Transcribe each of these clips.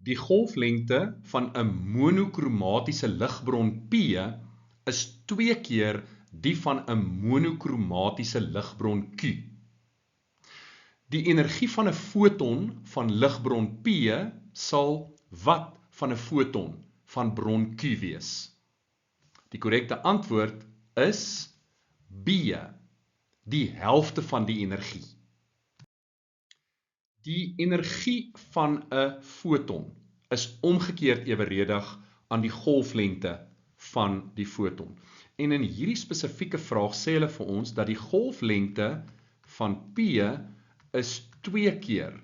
Die golflengte van 'n monokromatiese ligbron P is 2 keer die van 'n monokromatiese ligbron Q. Die energie van 'n foton van ligbron P sal wat van 'n foton van bron Q wees? Die korrekte antwoord is B, die helfte van die energie. Die energie van 'n foton is omgekeerd eweredig aan die golflengte van die foton. En in hierdie spesifieke vraag sê hulle vir ons dat die golflengte van P is 2 keer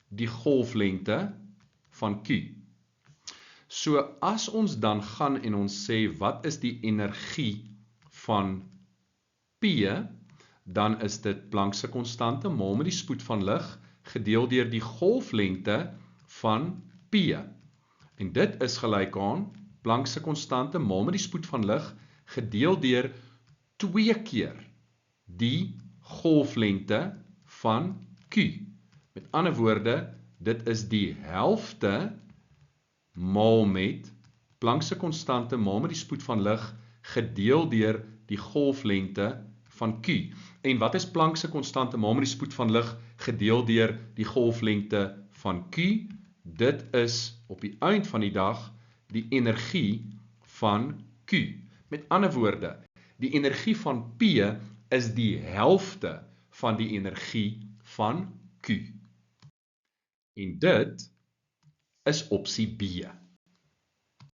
die golflengte van Q. So as ons dan gaan en ons sê wat is die energie van P, dan is dit Planck's konstante maal met die spoed van lig gedeel deur die golflengte van P. En dit is gelyk aan Planck's konstante maal met die spoed van lig gedeel deur 2 keer die golflengte van Q. Met ander woorde, dit is die helfte maal met Planck's konstante maal met die spoed van lig gedeel deur die golflengte van Q. En wat is Planck's konstante maal met die spoed van lig gedeel deur die golflengte van Q? Dit is op die eind van die dag die energie van Q. Met ander woorde, die energie van P is die helfte van die energie van Q. En dit is opsie B.